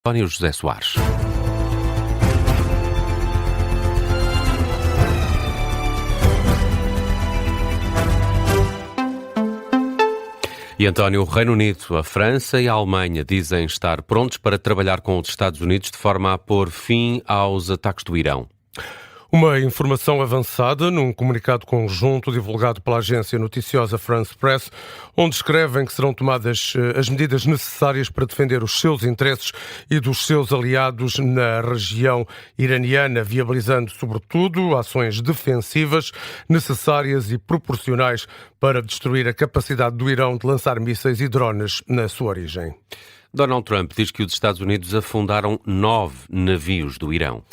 António José Soares. E António, o Reino Unido, a França e a Alemanha dizem estar prontos para trabalhar com os Estados Unidos de forma a pôr fim aos ataques do Irão. Uma informação avançada num comunicado conjunto divulgado pela agência noticiosa France Press, onde escrevem que serão tomadas as medidas necessárias para defender os seus interesses e dos seus aliados na região iraniana, viabilizando, sobretudo, ações defensivas necessárias e proporcionais para destruir a capacidade do Irão de lançar mísseis e drones na sua origem. Donald Trump diz que os Estados Unidos afundaram 9 navios do Irão.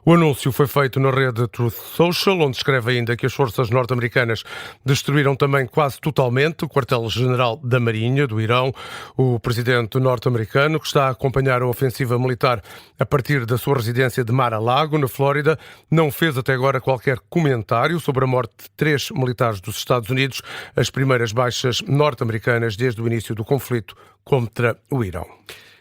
O anúncio foi feito na rede Truth Social, onde escreve ainda que as forças norte-americanas destruíram também quase totalmente o quartel-general da Marinha do Irão. O presidente norte-americano, que está a acompanhar a ofensiva militar a partir da sua residência de Mar-a-Lago, na Flórida, não fez até agora qualquer comentário sobre a morte de 3 militares dos Estados Unidos, as primeiras baixas norte-americanas desde o início do conflito contra o Irão.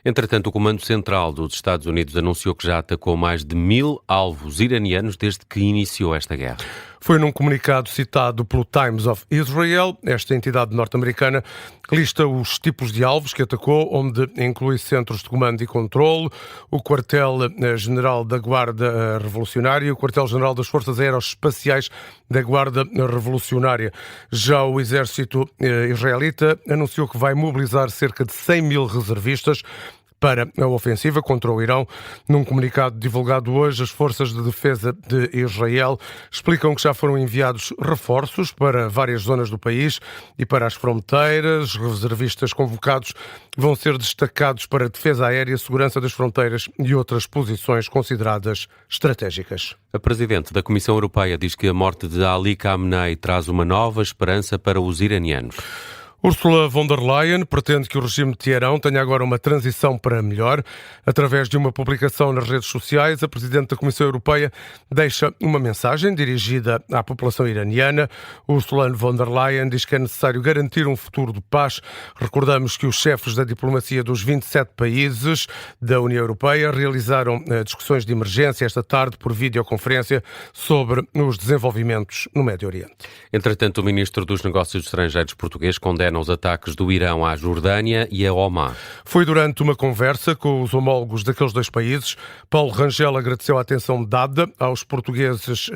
Entretanto, o Comando Central dos Estados Unidos anunciou que já atacou mais de 1000 alvos iranianos desde que iniciou esta guerra. Foi num comunicado citado pelo Times of Israel, esta entidade norte-americana, que lista os tipos de alvos que atacou, onde inclui centros de comando e controle, o quartel-general da Guarda Revolucionária e o quartel-general das Forças Aeroespaciais da Guarda Revolucionária. Já o exército israelita anunciou que vai mobilizar cerca de 100 mil reservistas para a ofensiva contra o Irão. Num comunicado divulgado hoje, as Forças de Defesa de Israel explicam que já foram enviados reforços para várias zonas do país e para as fronteiras. Os reservistas convocados vão ser destacados para a defesa aérea, segurança das fronteiras e outras posições consideradas estratégicas. A Presidente da Comissão Europeia diz que a morte de Ali Khamenei traz uma nova esperança para os iranianos. Ursula von der Leyen pretende que o regime de Teherão tenha agora uma transição para melhor. Através de uma publicação nas redes sociais, a Presidente da Comissão Europeia deixa uma mensagem dirigida à população iraniana. Ursula von der Leyen diz que é necessário garantir um futuro de paz. Recordamos que os chefes da diplomacia dos 27 países da União Europeia realizaram discussões de emergência esta tarde por videoconferência sobre os desenvolvimentos no Médio Oriente. Entretanto, o Ministro dos Negócios Estrangeiros português condena os ataques do Irão à Jordânia e a Omã. Foi durante uma conversa com os homólogos daqueles dois países. Paulo Rangel agradeceu a atenção dada aos portugueses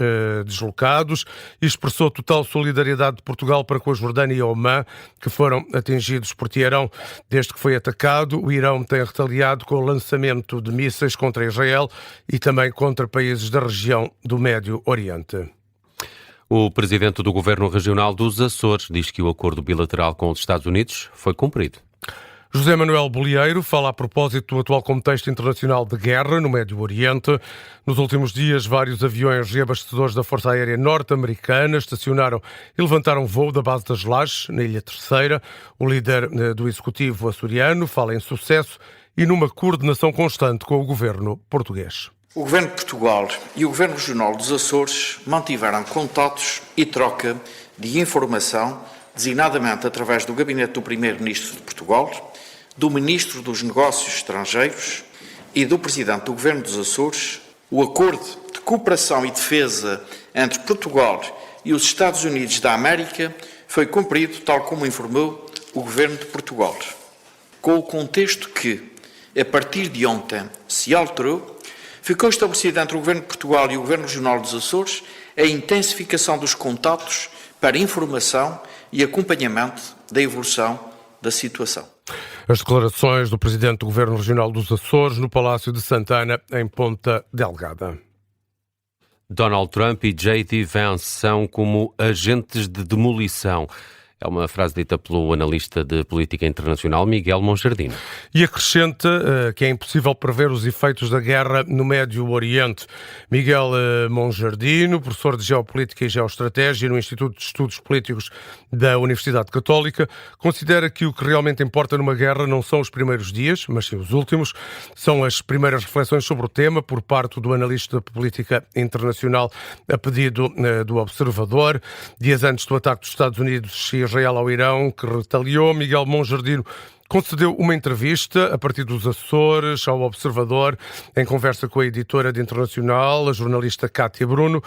deslocados e expressou total solidariedade de Portugal para com a Jordânia e a Omã, que foram atingidos por Teherão. Desde que foi atacado, o Irão tem retaliado com o lançamento de mísseis contra Israel e também contra países da região do Médio Oriente. O presidente do Governo Regional dos Açores diz que o acordo bilateral com os Estados Unidos foi cumprido. José Manuel Bolieiro fala a propósito do atual contexto internacional de guerra no Médio Oriente. Nos últimos dias, vários aviões reabastecedores da Força Aérea Norte-Americana estacionaram e levantaram voo da base das Lajes, na Ilha Terceira. O líder do Executivo açoriano fala em sucesso e numa coordenação constante com o governo português. O Governo de Portugal e o Governo Regional dos Açores mantiveram contatos e troca de informação, designadamente através do Gabinete do Primeiro-Ministro de Portugal, do Ministro dos Negócios Estrangeiros e do Presidente do Governo dos Açores. O Acordo de Cooperação e Defesa entre Portugal e os Estados Unidos da América foi cumprido, tal como informou o Governo de Portugal, com o contexto que, a partir de ontem, se alterou. Ficou estabelecido entre o Governo de Portugal e o Governo Regional dos Açores a intensificação dos contatos para informação e acompanhamento da evolução da situação. As declarações do Presidente do Governo Regional dos Açores no Palácio de Santana, em Ponta Delgada. Donald Trump e J.D. Vance são como agentes de demolição. É uma frase dita pelo analista de política internacional Miguel Monjardino. E acrescenta que é impossível prever os efeitos da guerra no Médio Oriente. Miguel Monjardino, professor de Geopolítica e Geoestratégia no Instituto de Estudos Políticos da Universidade Católica, considera que o que realmente importa numa guerra não são os primeiros dias, mas sim os últimos. São as primeiras reflexões sobre o tema por parte do analista de política internacional a pedido do Observador. Dias antes do ataque dos Estados Unidos e Israel ao Irão, que retaliou, Miguel Monjardino concedeu uma entrevista a partir dos Açores ao Observador, em conversa com a editora de Internacional, a jornalista Kátia Bruno.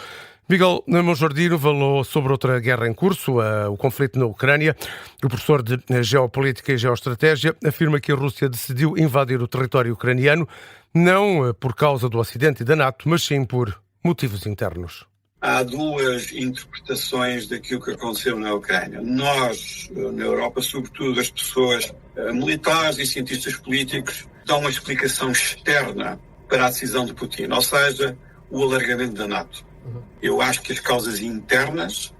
Miguel Monjardino falou sobre outra guerra em curso, o conflito na Ucrânia. O professor de Geopolítica e Geoestratégia afirma que a Rússia decidiu invadir o território ucraniano não por causa do Ocidente e da NATO, mas sim por motivos internos. Há duas interpretações daquilo que aconteceu na Ucrânia. Nós, na Europa, sobretudo as pessoas militares e cientistas políticos, dão uma explicação externa para a decisão de Putin, ou seja, o alargamento da NATO. Eu acho que as causas internas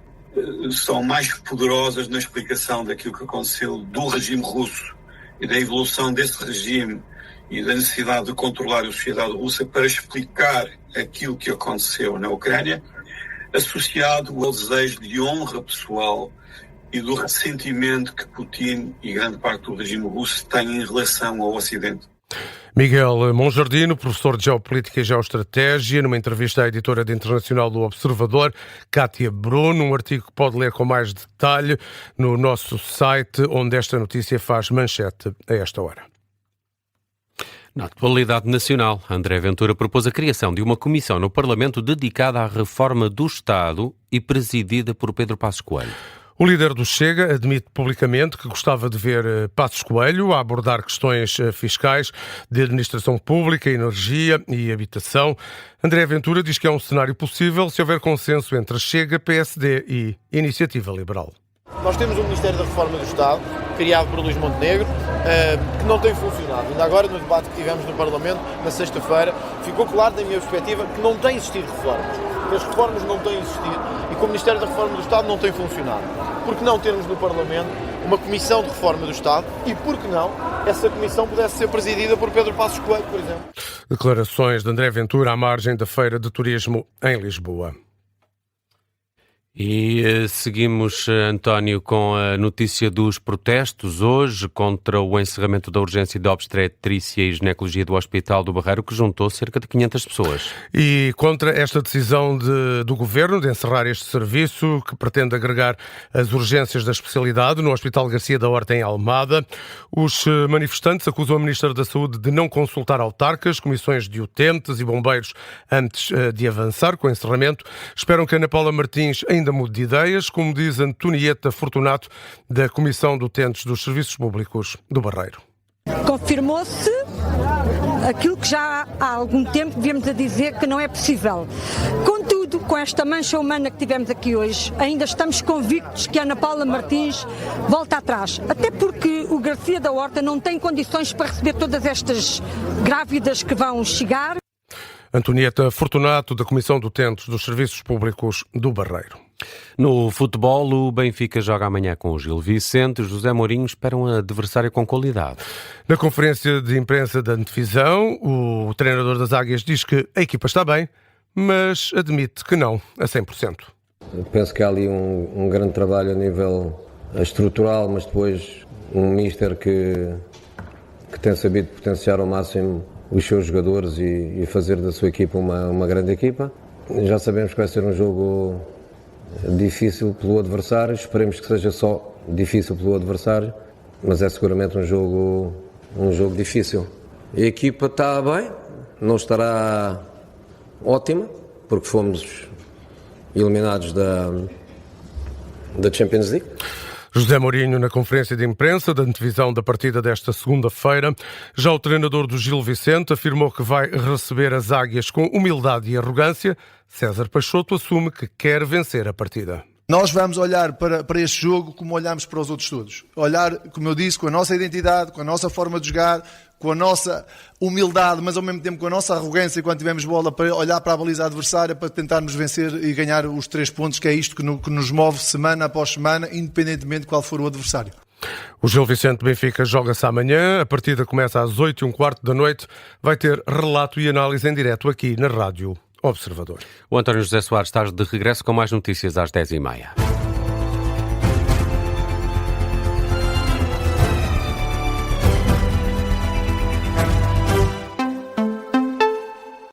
são mais poderosas na explicação daquilo que aconteceu do regime russo e da evolução desse regime e da necessidade de controlar a sociedade russa para explicar aquilo que aconteceu na Ucrânia, associado ao desejo de honra pessoal e do ressentimento que Putin e grande parte do regime russo têm em relação ao Ocidente. Miguel Monjardino, professor de Geopolítica e Geoestratégia, numa entrevista à editora de Internacional do Observador, Kátia Bruno, um artigo que pode ler com mais detalhe no nosso site, onde esta notícia faz manchete a esta hora. Na atualidade nacional, André Ventura propôs a criação de uma comissão no Parlamento dedicada à reforma do Estado e presidida por Pedro Passos Coelho. O líder do Chega admite publicamente que gostava de ver Passos Coelho a abordar questões fiscais, de administração pública, energia e habitação. André Ventura diz que é um cenário possível se houver consenso entre Chega, PSD e Iniciativa Liberal. Nós temos o Ministério da Reforma do Estado, criado por Luís Montenegro, que não tem funcionado. Ainda agora, no debate que tivemos no Parlamento, na sexta-feira, ficou claro, da minha perspectiva, que não têm existido reformas. Que as reformas não têm existido e que o Ministério da Reforma do Estado não tem funcionado. Por que não termos no Parlamento uma comissão de reforma do Estado e, por que não, essa comissão pudesse ser presidida por Pedro Passos Coelho, por exemplo? Declarações de André Ventura à margem da Feira de Turismo em Lisboa. E seguimos, António, com a notícia dos protestos hoje contra o encerramento da urgência de obstetrícia e ginecologia do Hospital do Barreiro, que juntou cerca de 500 pessoas. E contra esta decisão do Governo de encerrar este serviço, que pretende agregar as urgências da especialidade no Hospital Garcia da Horta, em Almada, os manifestantes acusam a Ministra da Saúde de não consultar autarcas, comissões de utentes e bombeiros antes de avançar com o encerramento. Esperam que Ana Paula Martins ainda mude de ideias, como diz Antonieta Fortunato, da Comissão de Utentes dos Serviços Públicos do Barreiro. Confirmou-se aquilo que já há algum tempo viemos a dizer que não é possível. Contudo, com esta mancha humana que tivemos aqui hoje, ainda estamos convictos que Ana Paula Martins volta atrás. Até porque o Garcia da Horta não tem condições para receber todas estas grávidas que vão chegar. Antonieta Fortunato, da Comissão de Utentes dos Serviços Públicos do Barreiro. No futebol, o Benfica joga amanhã com o Gil Vicente. José Mourinho espera um adversário com qualidade. Na conferência de imprensa da antevisão, o treinador das Águias diz que a equipa está bem, mas admite que não a 100%. Eu penso que há ali um grande trabalho a nível estrutural, mas depois um míster que tem sabido potenciar ao máximo os seus jogadores e fazer da sua equipa uma grande equipa. Já sabemos que vai ser um jogo difícil pelo adversário, esperemos que seja só difícil pelo adversário, mas é seguramente um jogo difícil. A equipa está bem, não estará ótima, porque fomos eliminados da Champions League. José Mourinho, na conferência de imprensa da antevisão da partida desta segunda-feira. Já o treinador do Gil Vicente afirmou que vai receber as Águias com humildade e arrogância. César Peixoto assume que quer vencer a partida. Nós vamos olhar para este jogo como olhamos para os outros todos. Olhar, como eu disse, com a nossa identidade, com a nossa forma de jogar, com a nossa humildade, mas ao mesmo tempo com a nossa arrogância quando tivermos bola, para olhar para a baliza adversária, para tentarmos vencer e ganhar os 3 pontos, que é isto que nos move semana após semana, independentemente de qual for o adversário. O Gil Vicente Benfica joga-se amanhã, a partida começa às 8h15 da noite, vai ter relato e análise em direto aqui na Rádio Observador. O António José Soares está de regresso com mais notícias às 10h30.